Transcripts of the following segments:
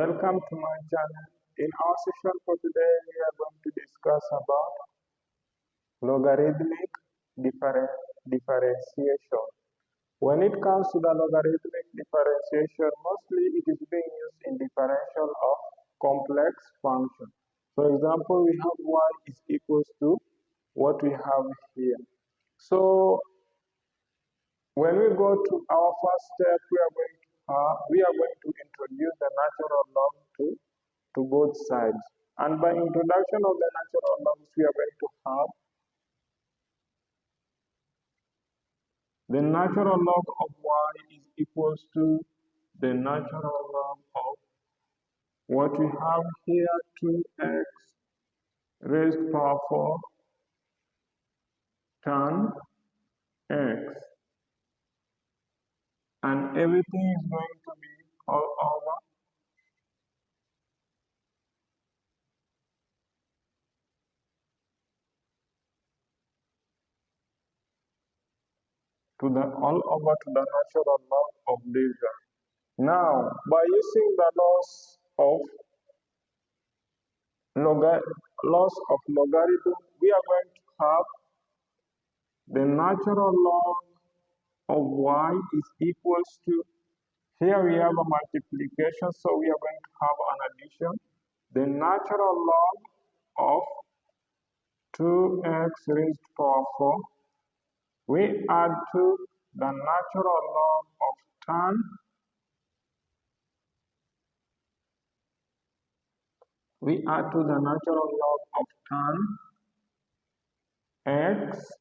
Welcome to my channel. In our session for today, we are going to discuss about logarithmic differentiation. When it comes to the logarithmic differentiation, mostly it is being used in differential of complex functions. For example, we have y is equals to what we have here. So when we go to our first step, we are going to introduce the natural log to both sides. And by introduction of the natural logs, we are going to have the natural log of y is equals to the natural log of what we have here, 2x raised to power 4 tan x. And everything is going to be all over to the natural log of this guy. Now, by using the laws of logarithm, we are going to have the natural log of y is equals to, here we have a multiplication, so we are going to have an addition. The natural log of 2x raised to power 4, we add to the natural log of tan x.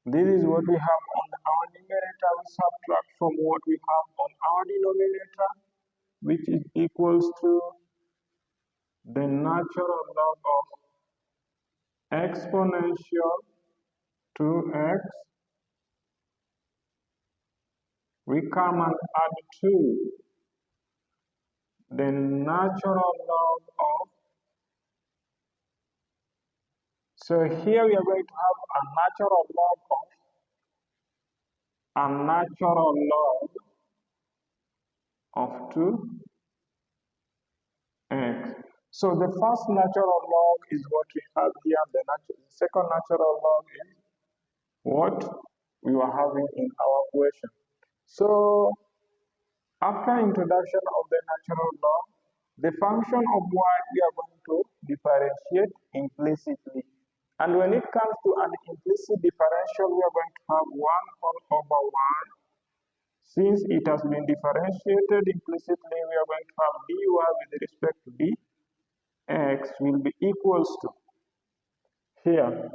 This is what we have on our numerator. We subtract from what we have on our denominator, which is equals to the natural log of exponential 2x. We come and add 2 the natural log of, so here we are going to have a natural log of 2x. So the first natural log is what we have here. The second natural log is what we were having in our question. So after introduction of the natural log, the function of y we are going to differentiate implicitly. And when it comes to an implicit differential, we are going to have 1 all over 1. Since it has been differentiated implicitly, we are going to have dy with respect to dx will be equals to, here,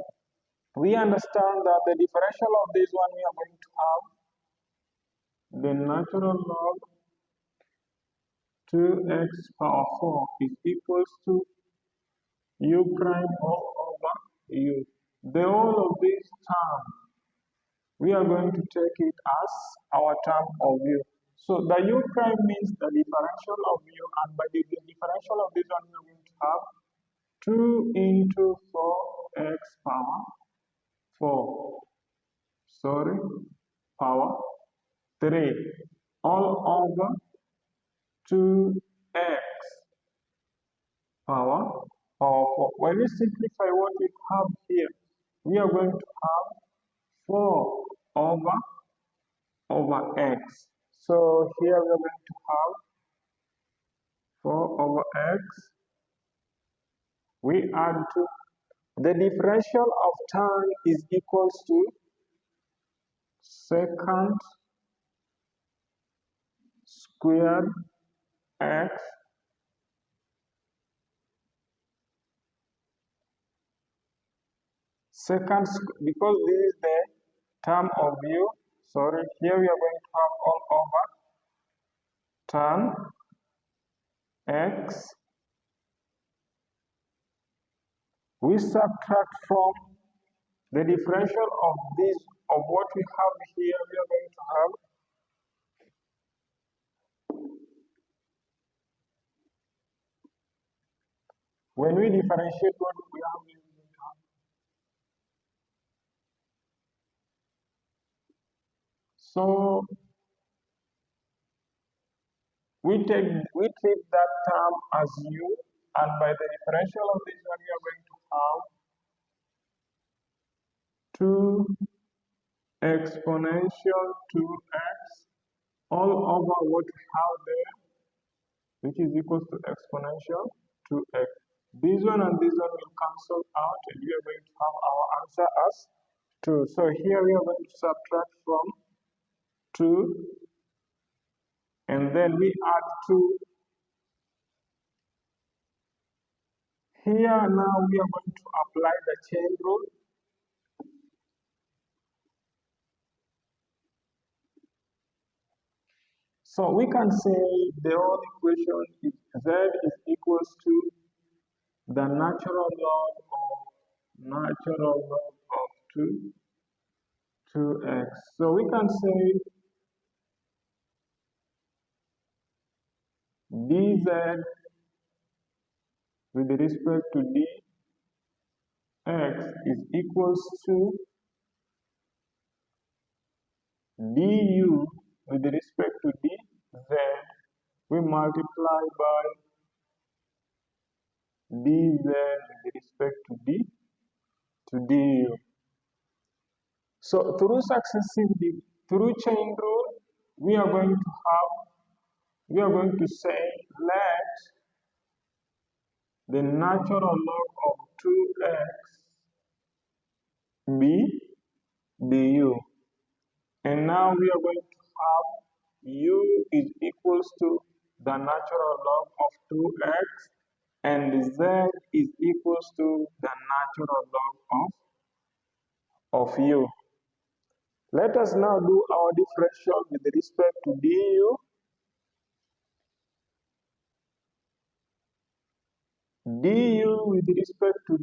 we understand that the differential of this one, we are going to have the natural log 2x power 4 is equals to u prime all over u. The whole of this term, we are going to take it as our term of u. So the u prime means the differential of u, and by the differential of this one, we are going to have 2 into 4x power 3 all over 2x power 4. When we simplify what we have here, we are going to have 4 over x. So here we are going to have 4 over x. We add to the differential of tan is equals to secant squared x because this is the term of u. Sorry, here we are going to have all over tan x. We subtract from the differential of this, of what we have here, we are going to have when we differentiate what we have, So we treat that term as u, and by the differential of this one, we are going to have 2 exponential 2x all over what we have there, which is equal to exponential 2x. This one and this one will cancel out, and we are going to have our answer as 2. So here we are going to subtract from 2, and then we add 2. Here now we are going to apply the chain rule. So we can say the whole equation is z is equals to the natural log of 2x. So we can say dz with respect to dx is equals to du with respect to dz, we multiply by dz with respect to du. So through chain rule, we are going to say let the natural log of 2x be du. And now we are going to have u is equals to the natural log of 2x, and z is equals to the natural log of u. Let us now do our differential with respect to du. Du with respect to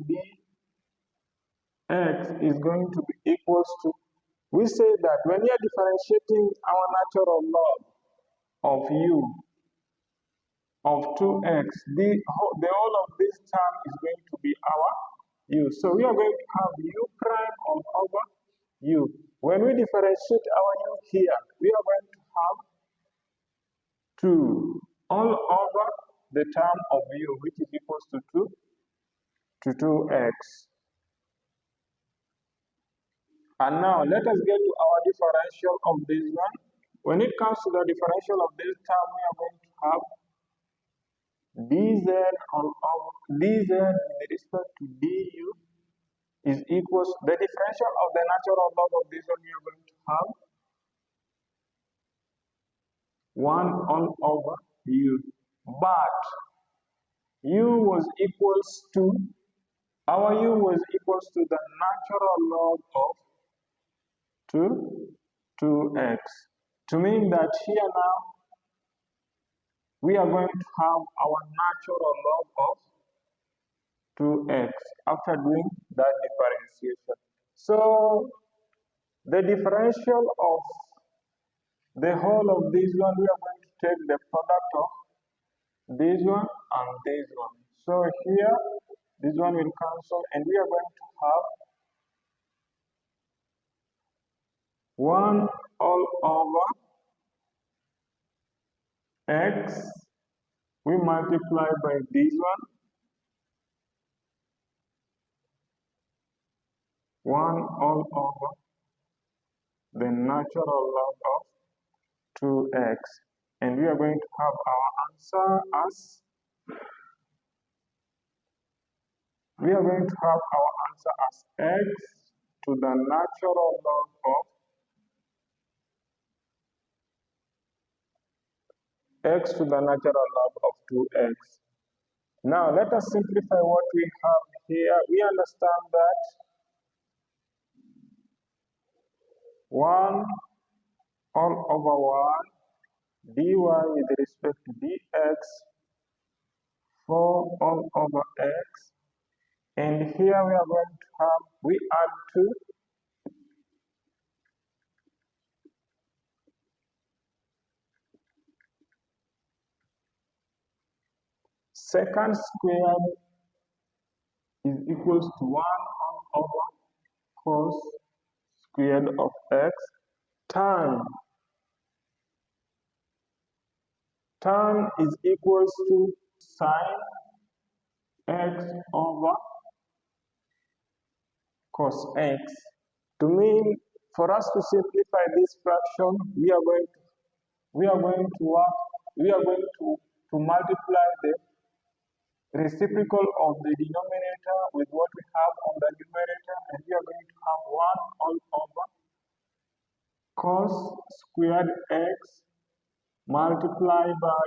dx is going to be equals to, we say that when we are differentiating our natural log of u of 2x, the whole of this term is going to be our u. So we are going to have u prime all over u. When we differentiate our u here, we are going to have 2 all over the term of u, which is equals to 2x. And now let us get to our differential of this one. When it comes to the differential of this term, we are going to have dz with respect to du is equals, the differential of the natural log of this one, we are going to have 1 all over u. But u was equals to, our u was equals to the natural log of 2x. To mean that here now, we are going to have our natural log of 2x after doing that differentiation. So the differential of the whole of this one, we are going to take the product of this one and this one. So here, this one will cancel, and we are going to have 1 all over x, we multiply by this one all over the natural log of 2x, and we are going to have our answer as, x to the natural log of x to the natural log of 2x. Now let us simplify what we have here. We understand that 1 all over 1 dy with respect to dx, 4 all over x, and here we are going to have, we add 2, second squared is equals to 1 all over cos squared of x times tan is equals to sine x over cos x. To mean, for us to simplify this fraction, we are going to work, we are going to multiply the reciprocal of the denominator with what we have on the numerator, and we are going to have 1 all over cos squared x multiplied by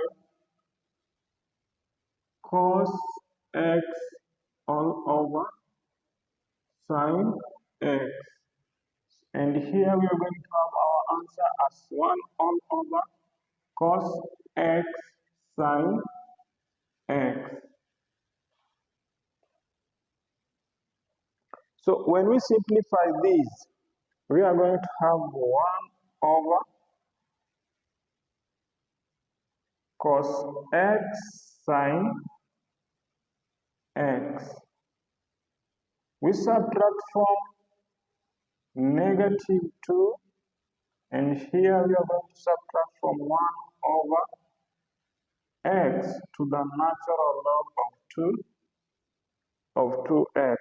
cos x all over sine x. And here we are going to have our answer as 1 all over cos x sine x. So when we simplify this, we are going to have 1 over cos x sine x. We subtract from -2, and here we are going to subtract from 1 over x to the natural log of 2x.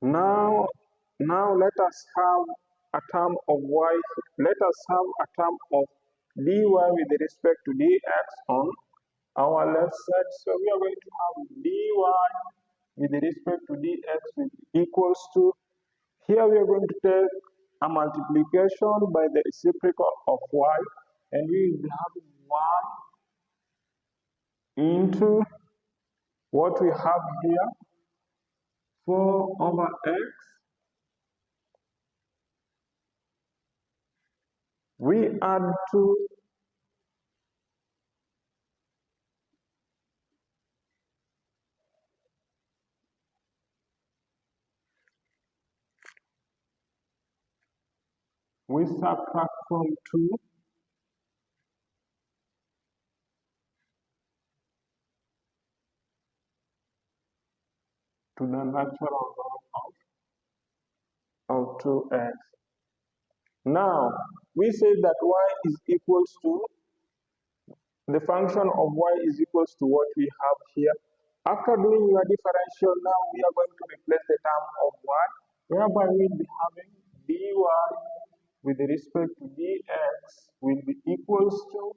Now let us have a term of y. Let us have a term of dy with respect to dx on our left side. So we are going to have dy with respect to dx equals to, here we are going to take a multiplication by the reciprocal of y, and we will have 1 into what we have here, 4 over x. We add 2 we subtract from 2 to the natural log of 2x. Now, we say that y is equals to, the function of y is equals to what we have here. After doing your differential, now we are going to replace the term of y, whereby we will be having dy with respect to dx will be equals to,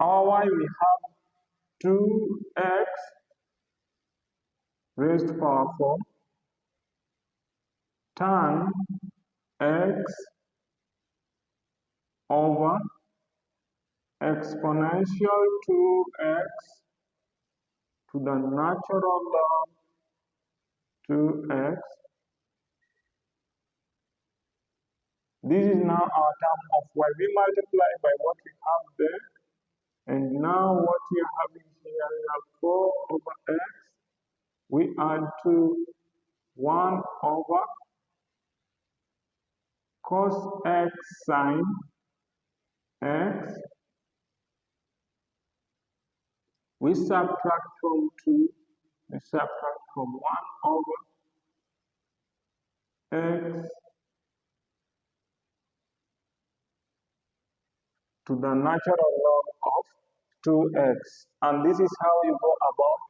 our y we have 2x raised to power 4 tan x over exponential 2x to the natural log 2x. This is now our term of y. We multiply by what we have there, and now what we are having here, we have 4 over x. We add to 1 over cos x sine x. We subtract from 2, we subtract from 1 over x to the natural log of 2x. And this is how you go about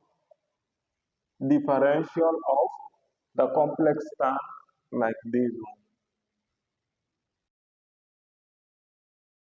differential of the complex term like this one.